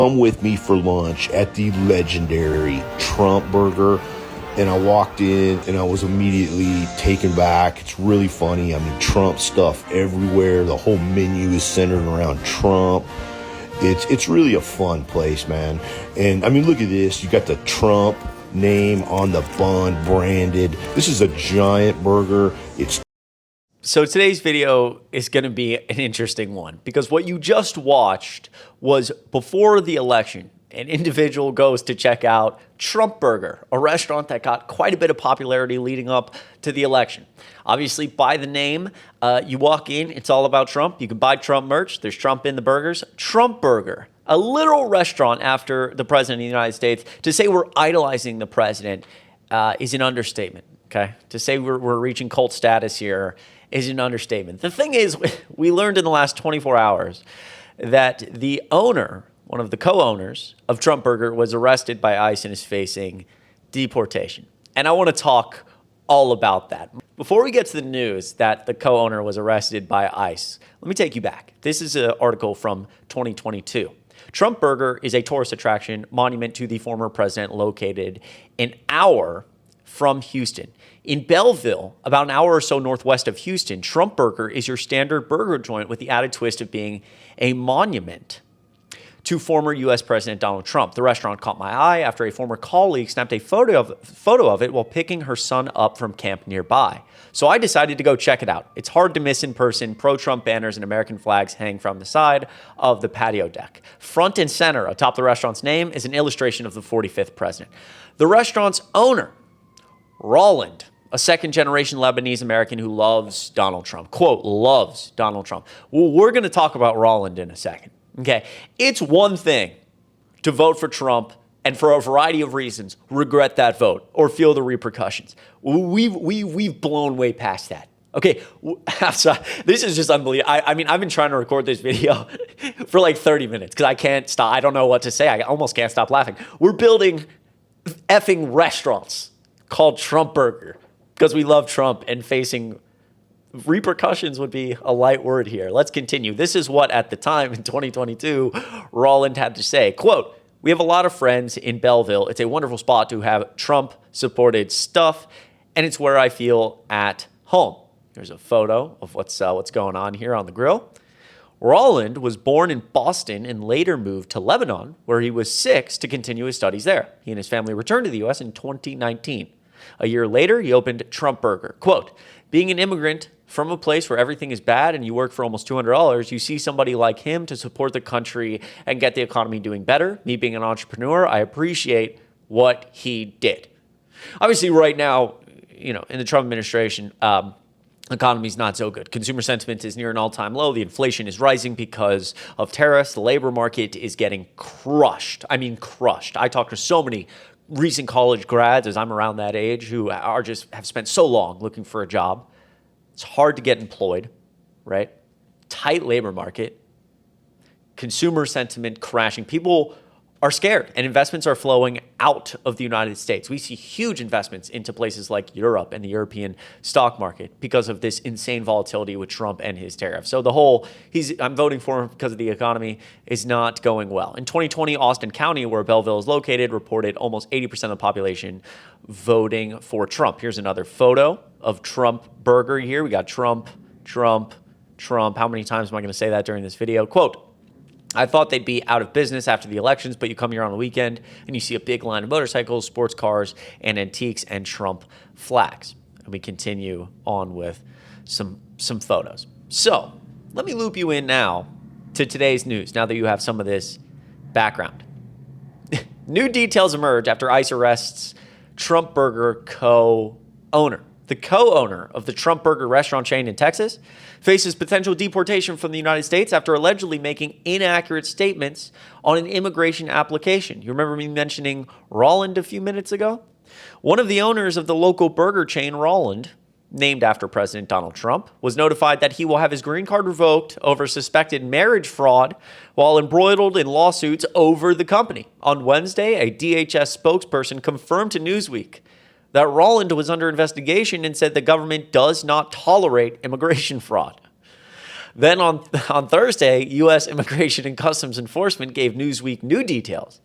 Come with me for lunch at the legendary Trump Burger. And I walked in and I was immediately taken back. It's really funny. I mean, Trump stuff everywhere. The whole menu is centered around Trump. It's really a fun place, man. And I mean, look at this. You got the Trump name on the bun, branded. This is a giant burger. So today's video is going to be an interesting one because what you just watched was before the election. An individual goes to check out Trump Burger, a restaurant that got quite a bit of popularity leading up to the election. Obviously, by the name, you walk in, it's all about Trump. You can buy Trump merch. There's Trump in the burgers. Trump Burger, a literal restaurant after the president of the United States. To say we're idolizing the president is an understatement, okay? To say we're reaching cult status here is an understatement. The thing is, we learned in the last 24 hours that the owner, one of the co-owners of Trump Burger, was arrested by ICE and is facing deportation. And I want to talk all about that. Before we get to the news that the co-owner was arrested by ICE, let me take you back. This is an article from 2022. Trump Burger is a tourist attraction monument to the former president located an hour from Houston. In Belleville, about an hour or so northwest of Houston, Trump Burger is your standard burger joint with the added twist of being a monument to former U.S. President Donald Trump. The restaurant caught my eye after a former colleague snapped a photo of it while picking her son up from camp nearby. So I decided to go check it out. It's hard to miss in person. Pro-Trump banners and American flags hang from the side of the patio deck. Front and center atop the restaurant's name is an illustration of the 45th president. The restaurant's owner, Roland, a second-generation Lebanese American who loves Donald Trump. Quote, loves Donald Trump. Well, we're going to talk about Roland in a second. Okay, it's one thing to vote for Trump and for a variety of reasons regret that vote or feel the repercussions. We've blown way past that. Okay, this is just unbelievable. I mean, I've been trying to record this video for like 30 minutes because I can't stop. I don't know what to say. I almost can't stop laughing. We're building effing restaurants called Trump Burger because we love Trump, and facing repercussions would be a light word here. Let's continue. This is what, at the time in 2022, Roland had to say. Quote, "We have a lot of friends in Belleville. It's a wonderful spot to have Trump-supported stuff, and it's where I feel at home." There's a photo of what's going on here on the grill. Roland was born in Boston and later moved to Lebanon, where he was 6 to continue his studies there. He and his family returned to the U.S. in 2019. A year later, he opened Trump Burger. Quote, "Being an immigrant from a place where everything is bad and you work for almost $200, you see somebody like him to support the country and get the economy doing better. Me being an entrepreneur, I appreciate what he did." Obviously, right now, in the Trump administration, economy is not so good. Consumer sentiment is near an all-time low. The inflation is rising because of tariffs. The labor market is getting crushed. I mean, crushed. I talked to so many recent college grads, as I'm around that age, who have spent so long looking for a job. It's hard to get employed, right? Tight labor market, consumer sentiment crashing. People are scared, and investments are flowing out of the United States. We see huge investments into places like Europe and the European stock market because of this insane volatility with Trump and his tariffs. So the whole, I'm voting for him because of the economy, is not going well. In 2020, Austin County, where Belleville is located, reported almost 80% of the population voting for Trump. Here's another photo of Trump Burger here. We got Trump, Trump, Trump. How many times am I going to say that during this video? Quote, "I thought they'd be out of business after the elections, but you come here on the weekend and you see a big line of motorcycles, sports cars, and antiques and Trump flags." And we continue on with some photos. So let me loop you in now to today's news, now that you have some of this background. New details emerge after ICE arrests Trump Burger co-owner. The co-owner of the Trump Burger restaurant chain in Texas faces potential deportation from the United States after allegedly making inaccurate statements on an immigration application. You remember me mentioning Roland a few minutes ago? One of the owners of the local burger chain, Roland, named after President Donald Trump, was notified that he will have his green card revoked over suspected marriage fraud while embroiled in lawsuits over the company. On Wednesday, a DHS spokesperson confirmed to Newsweek that Roland was under investigation and said the government does not tolerate immigration fraud. Then on Thursday, U.S. Immigration and Customs Enforcement gave Newsweek new details,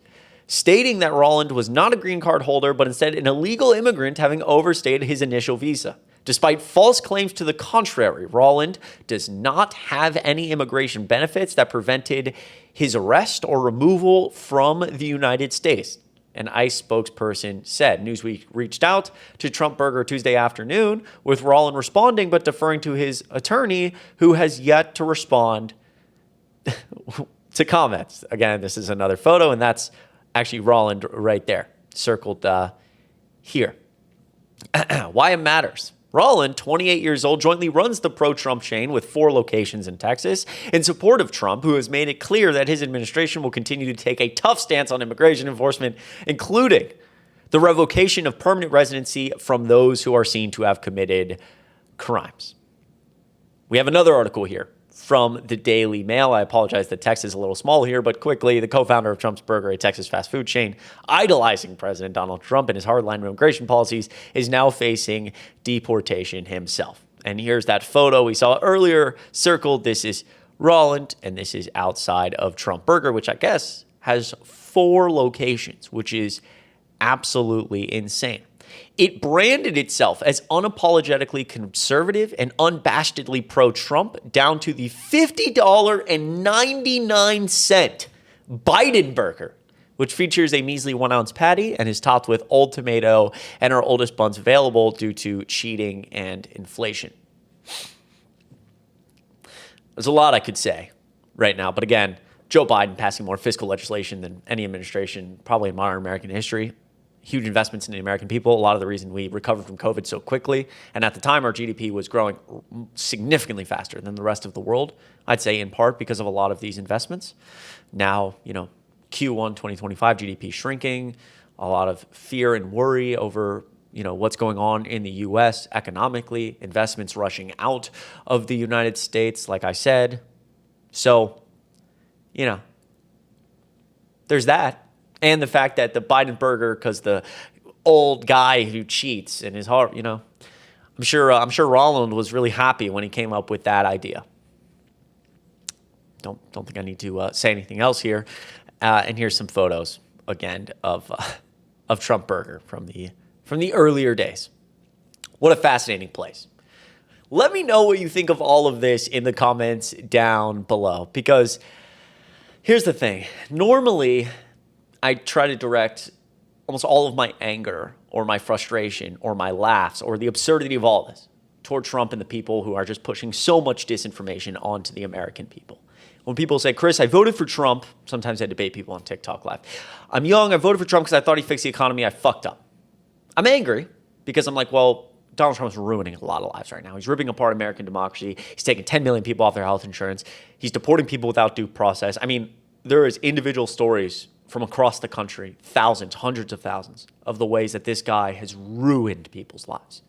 stating that Rolland was not a green card holder, but instead an illegal immigrant having overstayed his initial visa. Despite false claims to the contrary, Rolland does not have any immigration benefits that prevented his arrest or removal from the United States, an ICE spokesperson said. Newsweek reached out to Trump Burger Tuesday afternoon, with Rolland responding but deferring to his attorney, who has yet to respond to comments. Again, this is another photo, and that's actually Rolland right there, circled here. Why it matters. Rolland, 28 years old, jointly runs the pro-Trump chain with 4 locations in Texas in support of Trump, who has made it clear that his administration will continue to take a tough stance on immigration enforcement, including the revocation of permanent residency from those who are seen to have committed crimes. We have another article here from the Daily Mail. I apologize, the text is a little small here, but quickly, the co-founder of Trump's Burger, a Texas fast food chain, idolizing President Donald Trump and his hardline immigration policies, is now facing deportation himself. And here's that photo we saw earlier circled. This is Rolland, and this is outside of Trump Burger, which I guess has 4 locations, which is absolutely insane. It branded itself as unapologetically conservative and unabashedly pro-Trump down to the $50.99 Biden burger, which features a measly 1-ounce patty and is topped with old tomato and our oldest buns available due to cheating and inflation. There's a lot I could say right now, but again, Joe Biden passing more fiscal legislation than any administration probably in modern American history. Huge investments in the American people. A lot of the reason we recovered from COVID so quickly. And at the time, our GDP was growing significantly faster than the rest of the world. I'd say in part because of a lot of these investments. Now, Q1 2025 GDP shrinking, a lot of fear and worry over, what's going on in the U.S. economically, investments rushing out of the United States, like I said. So, there's that. And the fact that the Biden burger, because the old guy who cheats in his heart, I'm sure Rolland was really happy when he came up with that idea. Don't think I need to say anything else here. And here's some photos again of Trump Burger from the earlier days. What a fascinating place. Let me know what you think of all of this in the comments down below, because here's the thing. Normally, I try to direct almost all of my anger or my frustration or my laughs or the absurdity of all this toward Trump and the people who are just pushing so much disinformation onto the American people. When people say, Chris, I voted for Trump, sometimes I debate people on TikTok Live. I'm young, I voted for Trump because I thought he fixed the economy, I fucked up. I'm angry because I'm like, well, Donald Trump's ruining a lot of lives right now. He's ripping apart American democracy. He's taking 10 million people off their health insurance. He's deporting people without due process. I mean, there is individual stories from across the country, thousands, hundreds of thousands of the ways that this guy has ruined people's lives.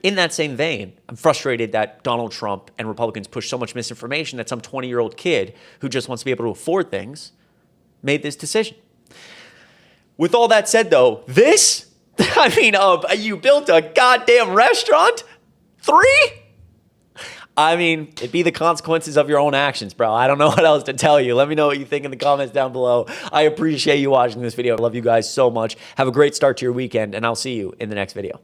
In that same vein, I'm frustrated that Donald Trump and Republicans push so much misinformation that some 20-year-old kid who just wants to be able to afford things made this decision. With all that said, though, you built a goddamn restaurant? 3? It'd be the consequences of your own actions, bro. I don't know what else to tell you. Let me know what you think in the comments down below. I appreciate you watching this video. I love you guys so much. Have a great start to your weekend, and I'll see you in the next video.